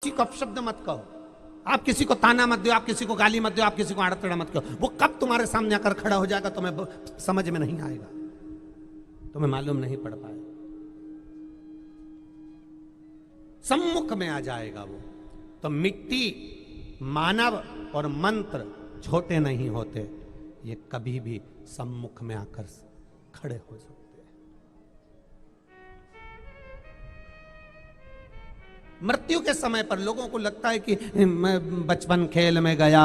किसी को अपशब्द मत कहो, आप किसी को ताना मत दो, आप किसी को गाली मत दो, आप किसी को आड़तड़ा मत कहो। वो कब तुम्हारे सामने आकर खड़ा हो जाएगा तुम्हें समझ में नहीं आएगा, तुम्हें मालूम नहीं पड़ पाएगा। सम्मुख में आ जाएगा वो। तो मिट्टी, मानव और मंत्र छोटे नहीं होते, ये कभी भी सम्मुख में आकर खड़े हो सकते हैं। मृत्यु के समय पर लोगों को लगता है कि मैं बचपन खेल में गया,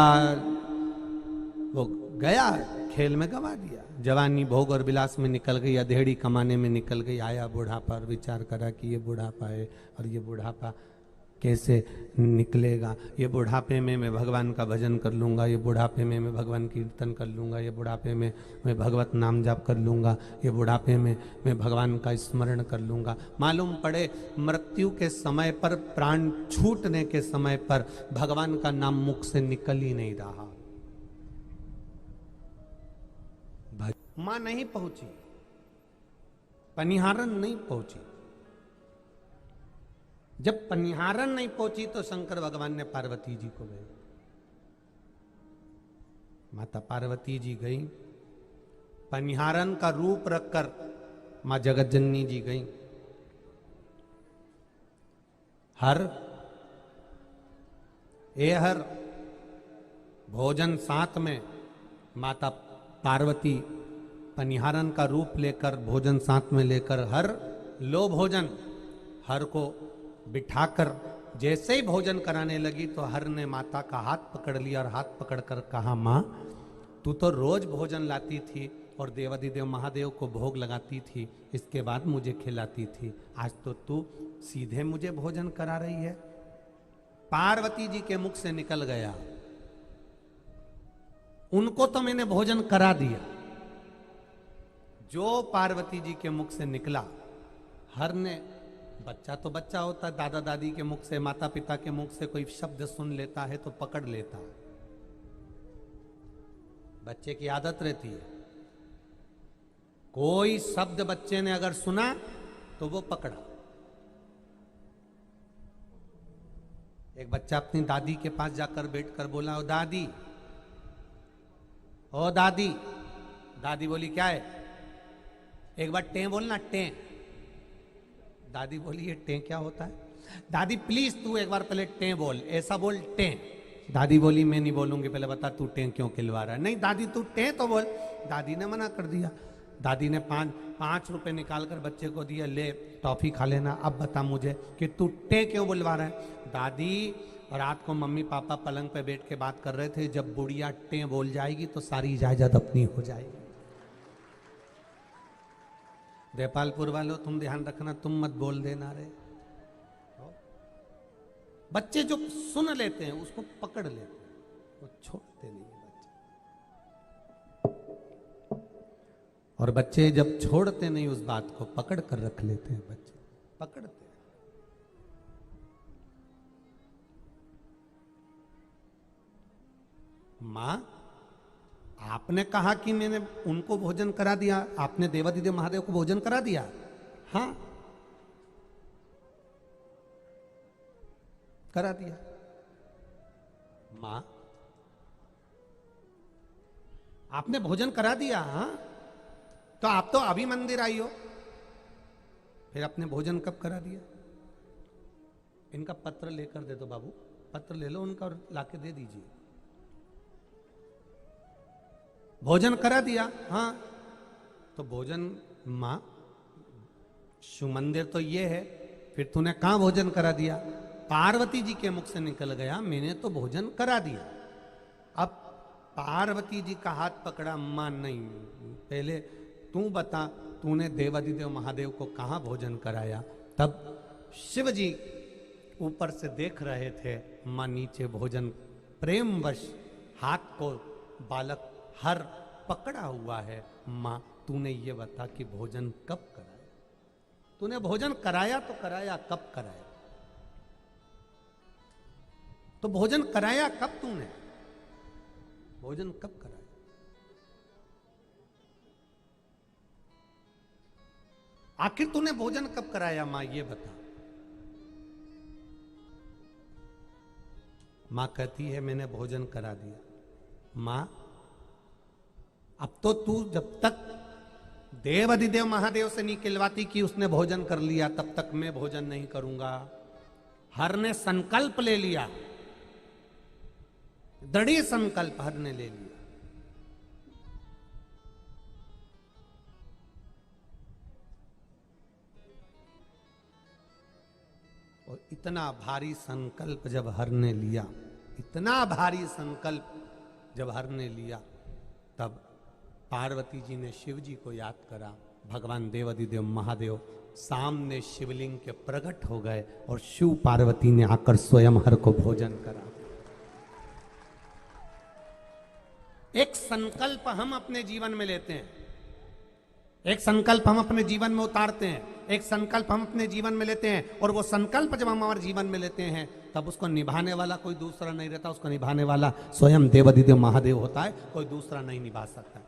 वो गया खेल में गवा दिया, जवानी भोग और विलास में निकल गई, अधेड़ी कमाने में निकल गई, आया बुढ़ापा और विचार करा कि ये बुढ़ापा है और ये बुढ़ापा कैसे निकलेगा, ये बुढ़ापे में मैं भगवान का भजन कर लूँगा, ये बुढ़ापे में मैं भगवान कीर्तन कर लूँगा, ये बुढ़ापे में मैं भगवत नाम जाप कर लूँगा, ये बुढ़ापे में मैं भगवान का स्मरण कर लूँगा। मालूम पड़े मृत्यु के समय पर, प्राण छूटने के समय पर भगवान का नाम मुख से निकल ही नहीं रहा। मां नहीं पहुंची, पनिहारन नहीं पहुंची। जब पनिहारन नहीं पहुंची तो शंकर भगवान ने पार्वती जी को गए। माता पार्वती जी गई, पनिहारन का रूप रखकर मां जगतजननी जी गई। हर भोजन साथ में, माता पार्वती पनिहारन का रूप लेकर, भोजन साथ में लेकर, हर लो भोजन, हर को बिठाकर जैसे ही भोजन कराने लगी तो हर ने माता का हाथ पकड़ लिया और हाथ पकड़कर कहा, मां तू तो रोज भोजन लाती थी और देवाधिदेव महादेव को भोग लगाती थी, इसके बाद मुझे खिलाती थी, आज तो तू सीधे मुझे भोजन करा रही है। पार्वती जी के मुख से निकल गया, उनको तो मैंने भोजन करा दिया। जो पार्वती जी के मुख से निकला, हर ने, बच्चा तो बच्चा होता है, दादा दादी के मुख से, माता पिता के मुख से कोई शब्द सुन लेता है तो पकड़ लेता है, बच्चे की आदत रहती है। कोई शब्द बच्चे ने अगर सुना तो वो पकड़ा। एक बच्चा अपनी दादी के पास जाकर बैठकर बोला, ओ दादी, ओ दादी। दादी बोली क्या है? एक बार टें बोलना, टें। दादी बोली ये टें क्या होता है? दादी प्लीज तू एक बार पहले टें बोल, ऐसा बोल टें। दादी बोली मैं नहीं बोलूंगी, पहले बता तू टें क्यों खिलवा रहा है। नहीं दादी तू टें तो बोल। दादी ने मना कर दिया। दादी ने पांच रुपए निकाल कर बच्चे को दिया, ले टॉफी खा लेना, अब बता मुझे कि तू टें क्यों बुलवा रहा है। दादी रात को मम्मी पापा पलंग पे बैठ के बात कर रहे थे, जब बुढ़िया टें बोल जाएगी तो सारी इजाजत अपनी हो जाएगी। देपालपुर वालों तुम ध्यान रखना, तुम मत बोल देना रे। बच्चे जो सुन लेते हैं उसको पकड़ लेते हैं, वो छोड़ते नहीं है बच्चे। और बच्चे जब छोड़ते नहीं उस बात को, पकड़ कर रख लेते हैं, बच्चे पकड़ते हैं। मां, आपने कहा कि मैंने उनको भोजन करा दिया, आपने देवाधिदेव महादेव को भोजन करा दिया। हाँ करा दिया। मां, आपने भोजन करा दिया। हाँ तो आप तो अभी मंदिर आई हो, फिर आपने भोजन कब करा दिया? इनका पत्र लेकर दे दो बाबू, पत्र ले लो उनका और लाके दे दीजिए। भोजन करा दिया। हाँ तो भोजन, मां शिव मंदिर तो ये है, फिर तूने कहां भोजन करा दिया? पार्वती जी के मुख से निकल गया, मैंने तो भोजन करा दिया। अब पार्वती जी का हाथ पकड़ा, मां नहीं, पहले तू बता तूने देवाधिदेव महादेव को कहां भोजन कराया? तब शिव जी ऊपर से देख रहे थे, मां नीचे भोजन प्रेमवश हाथ को बालक हर पकड़ा हुआ है। मां तूने ये बता कि भोजन कब कराया? तूने भोजन कराया तो कराया, कब कराया? तो भोजन कराया कब तूने? भोजन कब कराया? आखिर तूने भोजन कब कराया मां, ये बता। माँ कहती है मैंने भोजन करा दिया। माँ अब तो तू जब तक देव अधिदेव महादेव से नहीं खिलवाती कि उसने भोजन कर लिया तब तक मैं भोजन नहीं करूंगा। हर ने संकल्प ले लिया, दृढ़ संकल्प हर ने ले लिया। और इतना भारी संकल्प जब हर ने लिया, इतना भारी संकल्प जब हर ने लिया, तब पार्वती जी ने शिव जी को याद करा। भगवान देवाधिदेव महादेव सामने शिवलिंग के प्रकट हो गए और शिव पार्वती ने आकर स्वयं हर को भोजन करा। एक संकल्प हम अपने जीवन में लेते हैं, एक संकल्प हम अपने जीवन में उतारते हैं, एक संकल्प हम अपने जीवन में लेते हैं, और वो संकल्प जब हम हमारे जीवन में लेते हैं तब उसको निभाने वाला कोई दूसरा नहीं रहता, उसको निभाने वाला स्वयं देवाधिदेव महादेव होता है, कोई दूसरा नहीं निभा सकता।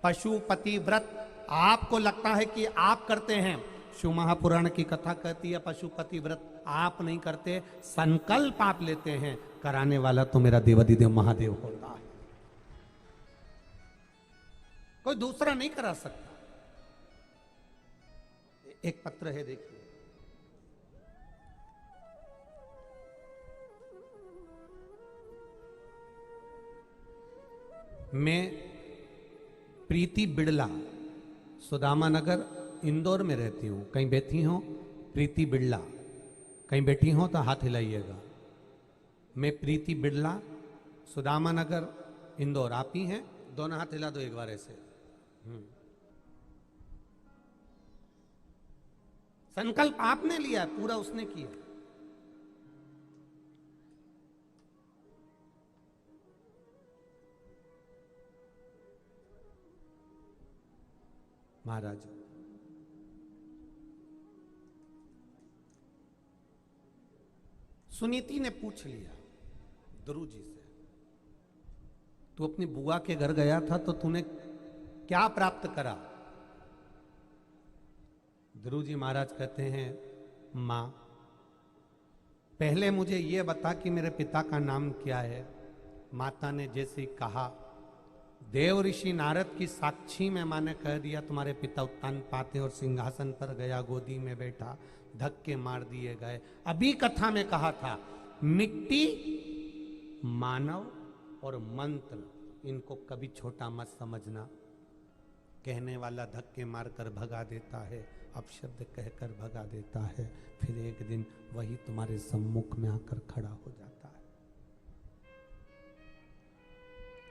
पशुपति व्रत आपको लगता है कि आप करते हैं, शिव महापुराण की कथा कहती है पशुपति व्रत आप नहीं करते, संकल्प आप लेते हैं, कराने वाला तो मेरा देवाधिदेव महादेव होता है, कोई दूसरा नहीं करा सकता। एक पत्र है देखिए, मैं प्रीति बिड़ला, सुदामा नगर इंदौर में रहती हूं। कहीं बैठी हो प्रीति बिड़ला, कहीं बैठी हो तो हाथ हिलाइएगा। मैं प्रीति बिड़ला, सुदामा नगर इंदौर। आप ही हैं? दोनों हाथ हिला दो एक बार ऐसे। संकल्प आपने लिया, पूरा उसने किया। महाराज सुनीति ने पूछ लिया ध्रुव जी से, तू अपनी बुआ के घर गया था तो तूने क्या प्राप्त करा? ध्रुव जी महाराज कहते हैं, मां पहले मुझे यह बता कि मेरे पिता का नाम क्या है। माता ने जैसे कहा, देव ऋषि नारद की साक्षी में मां ने कह दिया तुम्हारे पिता उत्तान पाते और सिंहासन पर गया, गोदी में बैठा, धक्के मार दिए गए। अभी कथा में कहा था मिट्टी, मानव और मंत्र, इनको कभी छोटा मत समझना। कहने वाला धक्के मारकर भगा देता है, अपशब्द कहकर भगा देता है, फिर एक दिन वही तुम्हारे सम्मुख में आकर खड़ा हो जाता है,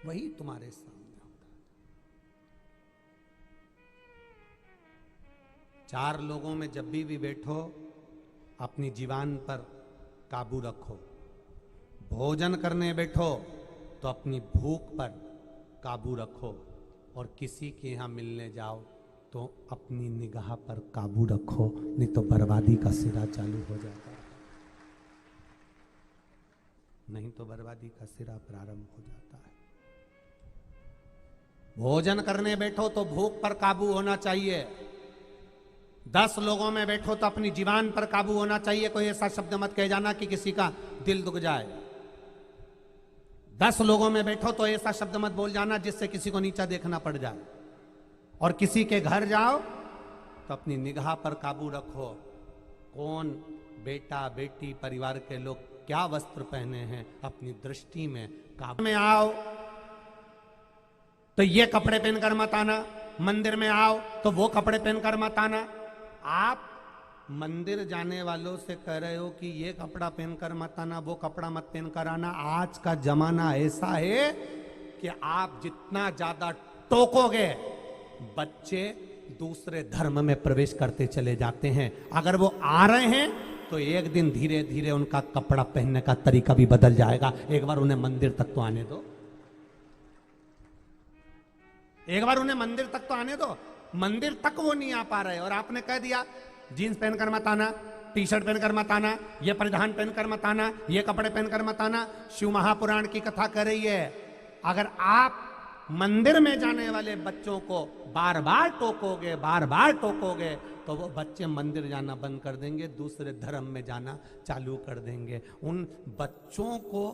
वही तुम्हारे सामने होता है। 4 लोगों में जब भी बैठो अपनी जीवान पर काबू रखो। भोजन करने बैठो तो अपनी भूख पर काबू रखो, और किसी के यहां मिलने जाओ तो अपनी निगाह पर काबू रखो, नहीं तो बर्बादी का सिरा चालू हो जाता है, नहीं तो बर्बादी का सिरा प्रारंभ हो जाता है। भोजन करने बैठो तो भूख पर काबू होना चाहिए। 10 लोगों में बैठो तो अपनी जीवान पर काबू होना चाहिए। कोई ऐसा शब्द मत कह जाना कि किसी का दिल दुख जाए। 10 लोगों में बैठो तो ऐसा शब्द मत बोल जाना जिससे किसी को नीचा देखना पड़ जाए। और किसी के घर जाओ तो अपनी निगाह पर काबू रखो, कौन बेटा बेटी परिवार के लोग क्या वस्त्र पहने हैं, अपनी दृष्टि में काबू में आओ तो ये कपड़े पहनकर मत आना, मंदिर में आओ तो वो कपड़े पहनकर मत आना। आप मंदिर जाने वालों से कह रहे हो कि ये कपड़ा पहनकर मत आना, वो कपड़ा मत पहनकर आना। आज का जमाना ऐसा है कि आप जितना ज्यादा टोकोगे बच्चे दूसरे धर्म में प्रवेश करते चले जाते हैं। अगर वो आ रहे हैं तो एक दिन धीरे धीरे उनका कपड़ा पहनने का तरीका भी बदल जाएगा। एक बार उन्हें मंदिर तक तो आने दो, एक बार उन्हें मंदिर तक तो आने दो। मंदिर तक वो नहीं आ पा रहे और आपने कह दिया जीन्स पहनकर मत आना, टी शर्ट पहनकर मत आना, ये परिधान पहनकर मत आना, ये कपड़े पहनकर मत आना। शिव महापुराण की कथा कर रही है, अगर आप मंदिर में जाने वाले बच्चों को बार बार टोकोगे, बार बार टोकोगे, तो वो बच्चे मंदिर जाना बंद कर देंगे, दूसरे धर्म में जाना चालू कर देंगे। उन बच्चों को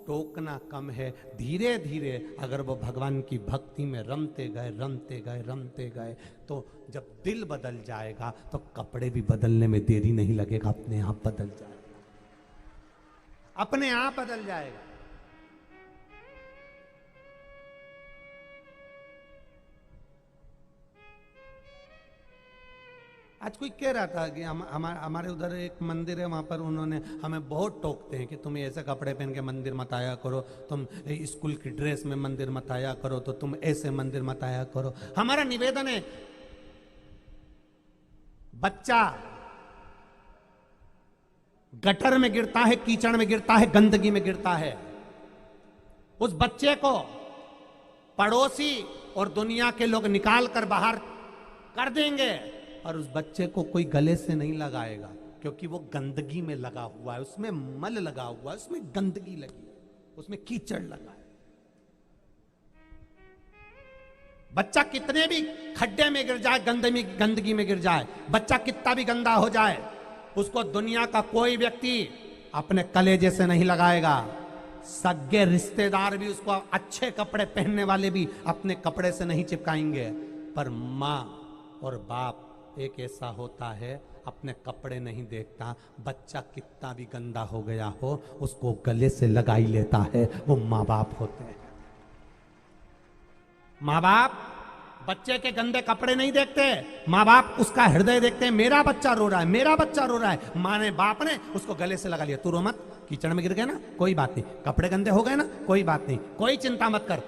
टोकना कम है। धीरे धीरे अगर वो भगवान की भक्ति में रमते गए रमते गए रमते गए तो जब दिल बदल जाएगा तो कपड़े भी बदलने में देरी नहीं लगेगा, अपने आप बदल जाएगा, अपने आप बदल जाएगा। आज कोई कह रहा था कि हमारे उधर एक मंदिर है, वहां पर उन्होंने हमें बहुत टोकते हैं कि तुम ऐसे कपड़े पहन के मंदिर मत आया करो, तुम स्कूल की ड्रेस में मंदिर मत आया करो, तो तुम ऐसे मंदिर मत आया करो। हमारा निवेदन है, बच्चा गटर में गिरता है, कीचड़ में गिरता है, गंदगी में गिरता है, उस बच्चे को पड़ोसी और दुनिया के लोग निकाल कर बाहर कर देंगे और उस बच्चे को कोई गले से नहीं लगाएगा, क्योंकि वो गंदगी में लगा हुआ है, उसमें मल लगा हुआ है, उसमें गंदगी लगी है, उसमें कीचड़ लगा है। बच्चा कितने भी खड्डे में गिर जाए, गंदगी में गिर जाए, बच्चा कितना भी गंदा हो जाए, उसको दुनिया का कोई व्यक्ति अपने कलेजे से नहीं लगाएगा। सगे रिश्तेदार भी उसको अच्छे कपड़े पहनने वाले भी अपने कपड़े से नहीं चिपकाएंगे। पर माँ और बाप एक ऐसा होता है, अपने कपड़े नहीं देखता, बच्चा कितना भी गंदा हो गया हो उसको गले से लगा ही लेता है, वो माँ बाप होते हैं। माँ बाप बच्चे के गंदे कपड़े नहीं देखते, माँ बाप उसका हृदय देखते हैं। मेरा बच्चा रो रहा है, मेरा बच्चा रो रहा है, माँ ने बाप ने उसको गले से लगा लिया, तू रो मत, कीचड़ में गिर गए ना कोई बात नहीं, कपड़े गंदे हो गए ना कोई बात नहीं, कोई चिंता मत कर,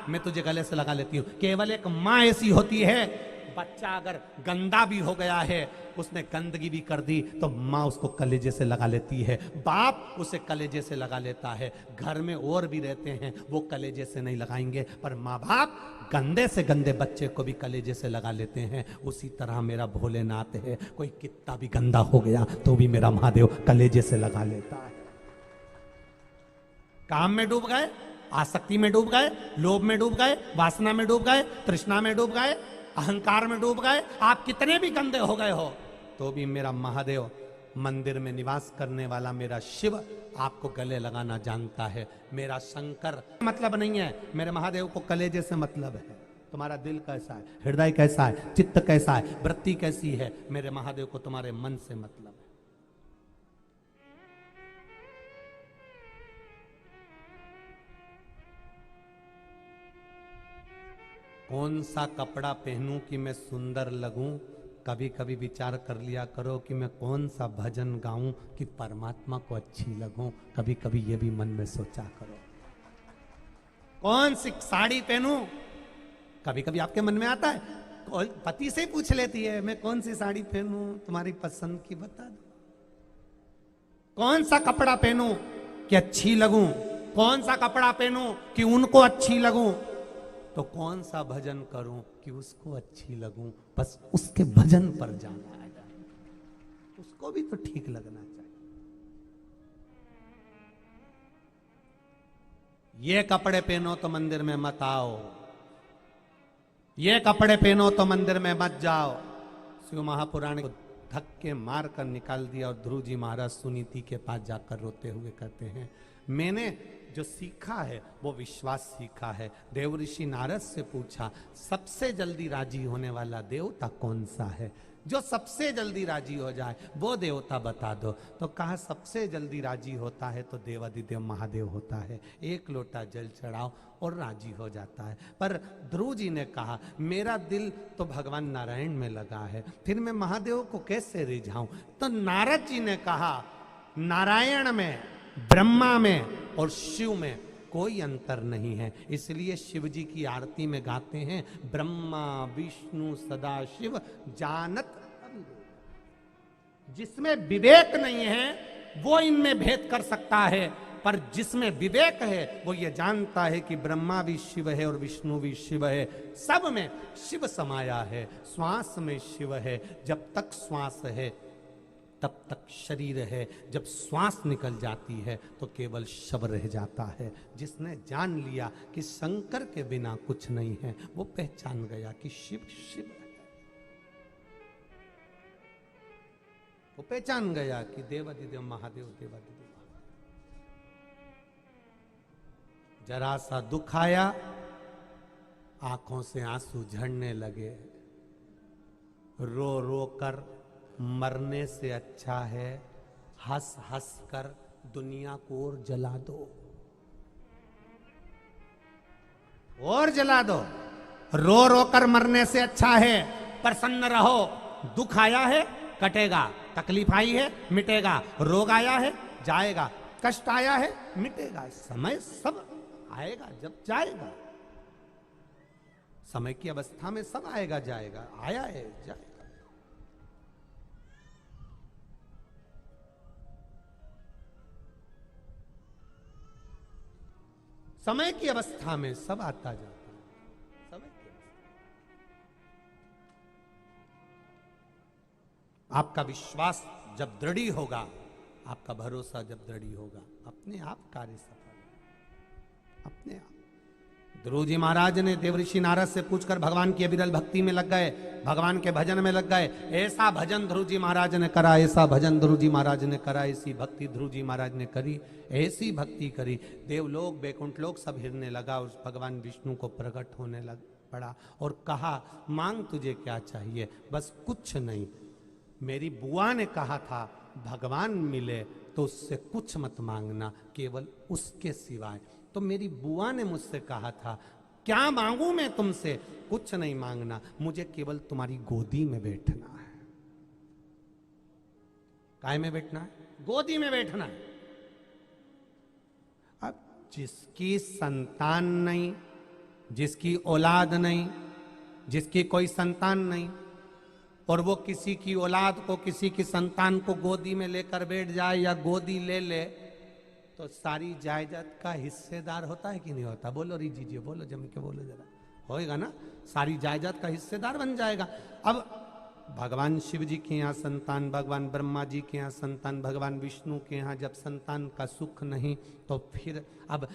मैं तुझे गले से लगा लेती हूँ। केवल एक माँ ऐसी होती है, बच्चा अगर गंदा भी हो गया है, उसने गंदगी भी कर दी तो माँ उसको कलेजे से लगा लेती है, बाप उसे कलेजे से लगा लेता है। घर में और भी रहते हैं, वो कलेजे से नहीं लगाएंगे, पर माँ बाप गंदे से गंदे बच्चे को भी कलेजे से लगा लेते हैं। उसी तरह मेरा भोलेनाथ है, कोई कितना भी गंदा हो गया तो भी मेरा महादेव कलेजे से लगा लेता है। काम में डूब गए, आसक्ति में डूब गए, लोभ में डूब गए, वासना में डूब गए, तृष्णा में डूब गए, अहंकार में डूब गए, आप कितने भी गंदे हो गए हो तो भी मेरा महादेव, मंदिर में निवास करने वाला मेरा शिव आपको गले लगाना जानता है। मेरा शंकर मतलब नहीं है, मेरे महादेव को कलेजे से मतलब है। तुम्हारा दिल कैसा है, हृदय कैसा है, चित्त कैसा है, वृत्ति कैसी है, मेरे महादेव को तुम्हारे मन से मतलब है। कौन सा कपड़ा पहनूं कि मैं सुंदर लगूं, कभी कभी विचार कर लिया करो कि मैं कौन सा भजन गाऊं कि परमात्मा को अच्छी लगूं, कभी कभी ये भी मन में सोचा करो। कौन सी साड़ी पहनूं, कभी कभी आपके मन में आता है, पति से ही पूछ लेती है मैं कौन सी साड़ी पहनूं, तुम्हारी पसंद की बता दो। कौन सा कपड़ा पहनूं कि अच्छी लगूं, कौन सा कपड़ा पहनूं कि उनको अच्छी लगूं, तो कौन सा भजन करूं कि उसको अच्छी लगूं। बस उसके भजन पर जाना है, उसको भी तो ठीक लगना चाहिए। ये कपड़े पहनो तो मंदिर में मत आओ, ये कपड़े पहनो तो मंदिर में मत जाओ। शिव महापुराण को धक्के मार कर निकाल दिया और ध्रुव जी महाराज सुनीति के पास जाकर रोते हुए कहते हैं, मैंने जो सीखा है वो विश्वास सीखा है। देव ऋषि नारद से पूछा, सबसे जल्दी राजी होने वाला देवता कौन सा है, जो सबसे जल्दी राजी हो जाए वो देवता बता दो। तो कहा सबसे जल्दी राजी होता है तो देवादिदेव महादेव होता है, एक लोटा जल चढ़ाओ और राजी हो जाता है। पर ध्रुव जी ने कहा मेरा दिल तो भगवान नारायण में लगा है, फिर मैं महादेव को कैसे रिझाऊं। तो नारद जी ने कहा नारायण में, ब्रह्मा में और शिव में कोई अंतर नहीं है। इसलिए शिव जी की आरती में गाते हैं, ब्रह्मा विष्णु सदा शिव जानत। जिसमें विवेक नहीं है वो इनमें भेद कर सकता है, पर जिसमें विवेक है वो ये जानता है कि ब्रह्मा भी शिव है और विष्णु भी शिव है, सब में शिव समाया है। श्वास में शिव है, जब तक श्वास है तब तक शरीर है, जब श्वास निकल जाती है तो केवल शव रह जाता है। जिसने जान लिया कि शंकर के बिना कुछ नहीं है, वो पहचान गया कि शिव शिव है, वो पहचान गया कि देवादिदेव महादेव देवादिदेव। जरा सा दुख आया, आंखों से आंसू झड़ने लगे। रो रो कर मरने से अच्छा है हंस हंस कर दुनिया को और जला दो, और जला दो। रो रो कर मरने से अच्छा है प्रसन्न रहो। दुख आया है कटेगा, तकलीफ आई है मिटेगा, रोग आया है जाएगा, कष्ट आया है मिटेगा। समय सब आएगा जब जाएगा, समय की अवस्था में सब आएगा जाएगा, आया है जाएगा। समय की अवस्था में सब आता जाता है, समय की अवस्था। आपका विश्वास जब दृढ़ होगा, आपका भरोसा जब दृढ़ होगा, अपने आप कार्य सफल, अपने आप। ध्रुव जी महाराज ने देवऋषि नारद से पूछकर भगवान की अविरल भक्ति में लग गए, भगवान के भजन में लग गए। ऐसा भजन ध्रुव जी महाराज ने करा, ऐसा भजन ध्रुव जी महाराज ने करा, ऐसी भक्ति ध्रुव जी महाराज ने करी, ऐसी भक्ति करी। देवलोक बैकुंठ लोक सब हिरने लगा। उस भगवान विष्णु को प्रकट होने लग पड़ा और कहा, मांग तुझे क्या चाहिए? बस कुछ नहीं। मेरी बुआ ने कहा था भगवान मिले तो उससे कुछ मत मांगना, केवल उसके सिवाय। तो मेरी बुआ ने मुझसे कहा था, क्या मांगू मैं तुमसे? कुछ नहीं मांगना, मुझे केवल तुम्हारी गोदी में बैठना है। काय में बैठना है? गोदी में बैठना है। अब जिसकी संतान नहीं, जिसकी औलाद नहीं, जिसकी कोई संतान नहीं, और वो किसी की औलाद को, किसी की संतान को गोदी में लेकर बैठ जाए या गोदी ले ले, तो सारी जायदाद का हिस्सेदार होता है कि नहीं होता? बोलो रिजी जी, बोलो जम के बोलो जरा, होएगा ना? सारी जायदाद का हिस्सेदार बन जाएगा। अब भगवान शिव जी के यहाँ संतान, भगवान ब्रह्मा जी के यहाँ संतान, भगवान विष्णु के यहाँ जब संतान का सुख नहीं, तो फिर अब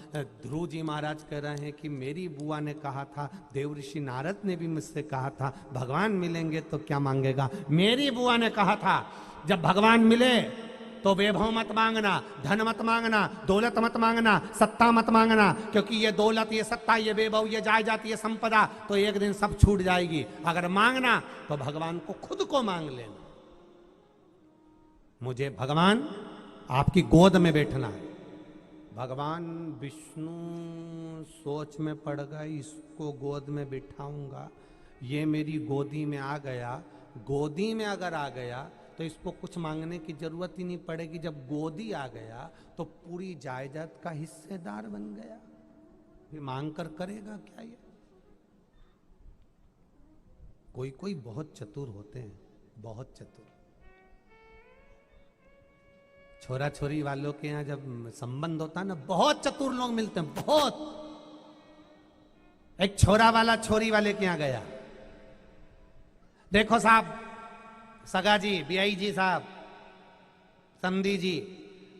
ध्रुव जी महाराज कह रहे हैं कि मेरी बुआ ने कहा था, देवऋषि नारद ने भी मुझसे कहा था, भगवान मिलेंगे तो क्या मांगेगा? मेरी बुआ ने कहा था जब भगवान मिले तो वैभव मत मांगना, धन मत मांगना, दौलत मत मांगना, सत्ता मत मांगना, क्योंकि ये दौलत, ये सत्ता, ये वैभव, ये जायदाद, ये संपदा तो एक दिन सब छूट जाएगी। अगर मांगना तो भगवान को खुद को मांग लेना। मुझे भगवान आपकी गोद में बैठना है। भगवान विष्णु सोच में पड़ गए, इसको गोद में बिठाऊंगा, ये मेरी गोदी में आ गया। गोदी में अगर आ गया तो इसको कुछ मांगने की जरूरत ही नहीं पड़ेगी। जब गोदी आ गया तो पूरी जायदाद का हिस्सेदार बन गया, फिर मांग कर करेगा क्या? ये कोई कोई बहुत चतुर होते हैं, बहुत चतुर। छोरा छोरी वालों के यहाँ जब संबंध होता है ना, बहुत चतुर लोग मिलते हैं, बहुत। एक छोरा वाला छोरी वाले के यहाँ गया, देखो साहब, सगा जी, बियाई जी साहब, समधी जी,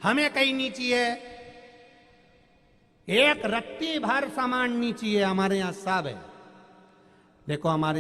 हमें कहीं नहीं चाहिए, एक रत्ती भर सामान नहीं चाहिए, हमारे यहां सब है। देखो हमारे